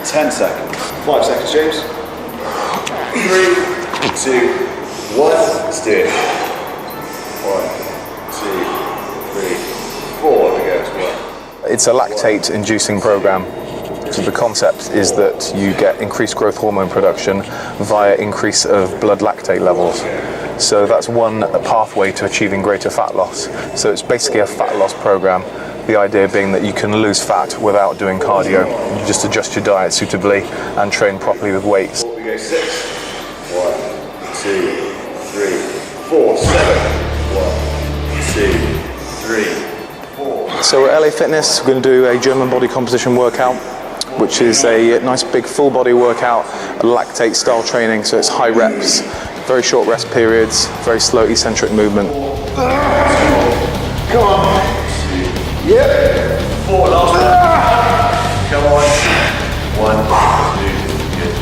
10 seconds. 5 seconds, James. 3, 2, 1. Let's do it. 1, 2, 3, 4. There we go as well. It's a lactate-inducing program. So the concept is that you get increased growth hormone production via increase of blood lactate levels. So that's one pathway to achieving greater fat loss. So it's basically a fat loss program. The idea being that you can lose fat without doing cardio. You just adjust your diet suitably and train properly with weights. We go 6. 1, 2, 3, 4, 7. 1, 2, 3, 4. So at LA Fitness, we're going to do a German body composition workout, which is a nice big full body workout, a lactate style training, so it's high reps, very short rest periods, very slow eccentric movement. Come on. Yep. 4, last one. Come on. 1, 2, good.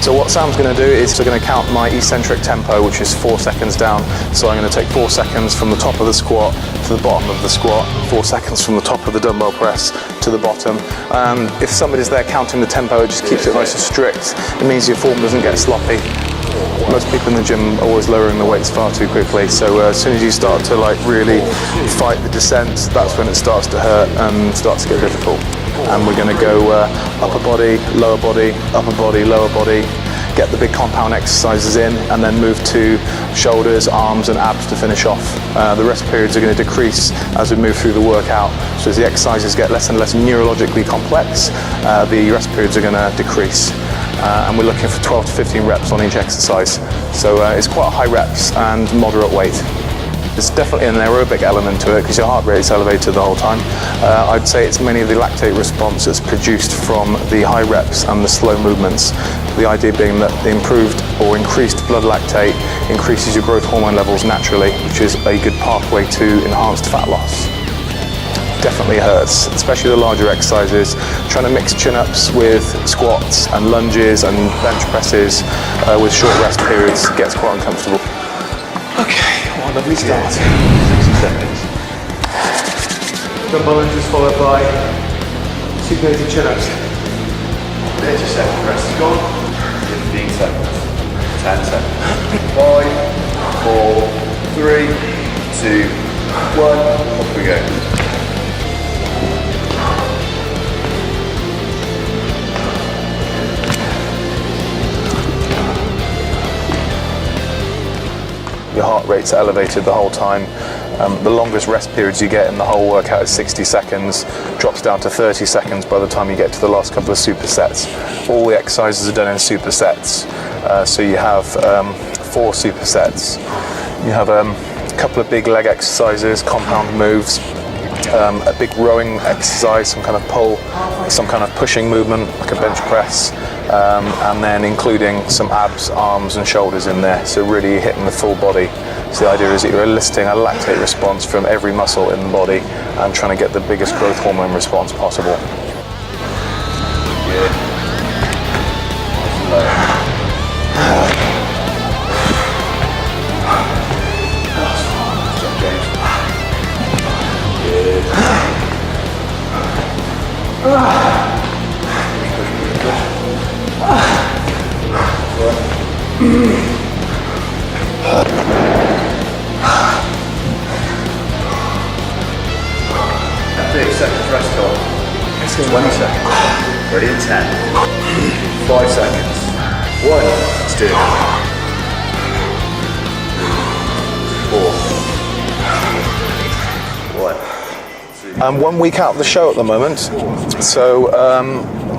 So what Sam's going to do is we're going to count my eccentric tempo, which is 4 seconds down. So I'm going to take 4 seconds from the top of the squat to the bottom of the squat, 4 seconds from the top of the dumbbell press to the bottom. And if somebody's there counting the tempo, it just keeps it nice and strict. It means your form doesn't get sloppy. Most people in the gym are always lowering the weights far too quickly. So as soon as you start to really fight the descent, that's when it starts to hurt and starts to get difficult. And we're going to go upper body, lower body, upper body, lower body, get the big compound exercises in, and then move to shoulders, arms and abs to finish off. The rest periods are going to decrease as we move through the workout. So as the exercises get less and less neurologically complex, the rest periods are going to decrease. And we're looking for 12 to 15 reps on each exercise. So it's quite high reps and moderate weight. There's definitely an aerobic element to it because your heart rate is elevated the whole time. I'd say it's mainly the lactate response that's produced from the high reps and the slow movements. The idea being that the improved or increased blood lactate increases your growth hormone levels naturally, which is a good pathway to enhanced fat loss. Definitely hurts, especially the larger exercises. Trying to mix chin-ups with squats and lunges and bench presses with short rest periods gets quite uncomfortable. Okay, what a lovely start. 60 seconds. Dumbbell lunges followed by supinated chin-ups. 30 seconds, rest is gone. 15 seconds. 10 seconds. 5, 4, 3, 2, 1. Off we go. Your heart rate's elevated the whole time. The longest rest periods you get in the whole workout is 60 seconds, drops down to 30 seconds by the time you get to the last couple of supersets. All the exercises are done in supersets. So you have 4 supersets. You have a couple of big leg exercises, compound moves, a big rowing exercise, some kind of pull, some kind of pushing movement like a bench press, and then including some abs, arms and shoulders in there, so really hitting the full body. So the idea is that you're eliciting a lactate response from every muscle in the body and trying to get the biggest growth hormone response possible. Good. Seconds rest on. 20 seconds. Ready in 10. 5 seconds. 1. Let's do it. 4. 1. 2. 1 week out of the show at the moment, so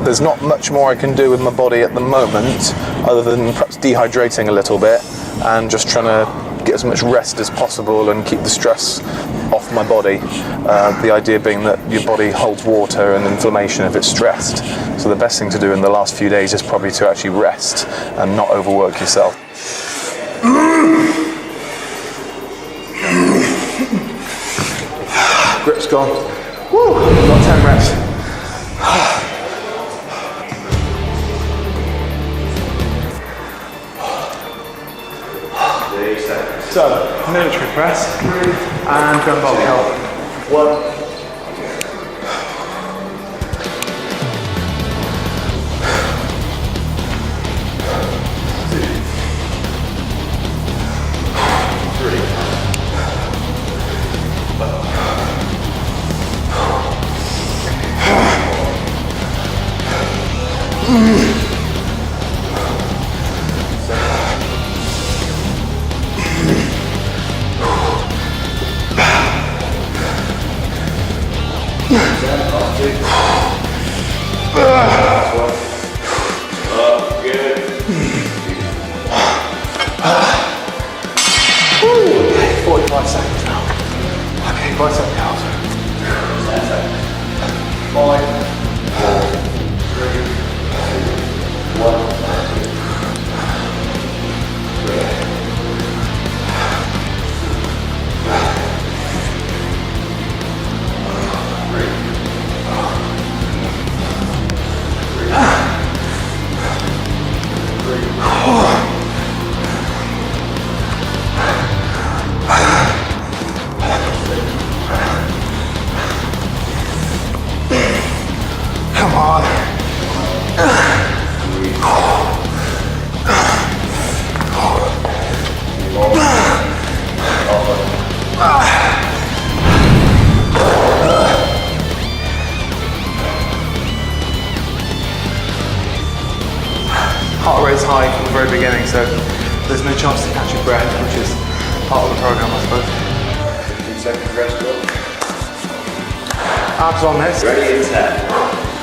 there's not much more I can do with my body at the moment, other than perhaps dehydrating a little bit and just trying to get as much rest as possible and keep the stress off my body. The idea being that your body holds water and inflammation if it's stressed. So the best thing to do in the last few days is probably to actually rest and not overwork yourself. Grip's gone. Woo! Got 10 reps. So, military press and dumbbell curl. 1. Okay, 45 seconds now. Okay, bicep curls. 10 seconds. 5, 4, 3, 2, 1. Come on. Heart rate's high from the very beginning, so there's no chance to catch your breath, which is part of the program, I suppose. 15 seconds rest. Abs on this. Ready in 10,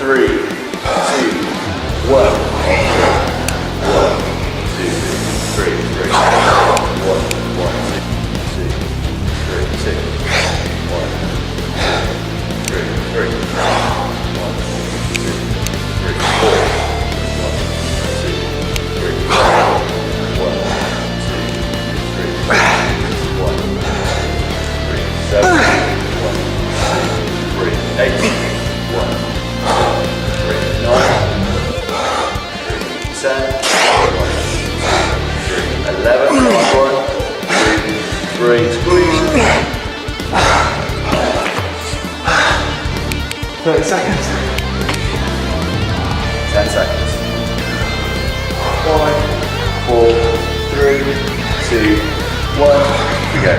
3, 2, 1. 1, 2, 3, 3. 1, 1, 2, 3, 6. 1, 2, 3, 3. 1, 2, 3, 4. 7, 1, 2, 3, 8, 1, 2, 3, 9, 10, 1, 3, 11, 1, 2, 3, squeeze. 30 seconds. 10 seconds. 5, 4, 3, 2, 1, we go.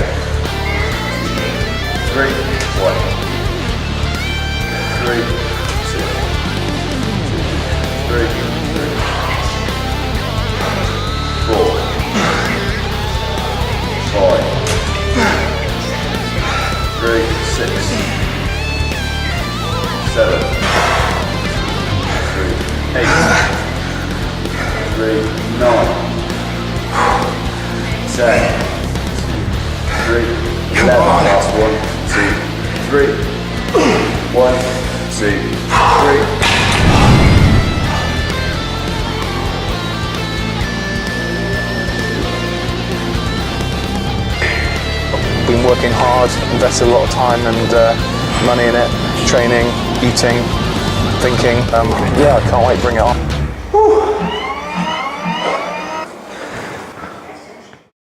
3, 1, 3, 2, 3, 4, 5, 3, 6, 7, 3, 8, 3, 9, 10, 3, 11, last 1, 2, 3, 1, 2, 3. Been working hard, invested a lot of time and money in it, training, eating, thinking. Yeah, I can't wait to bring it on.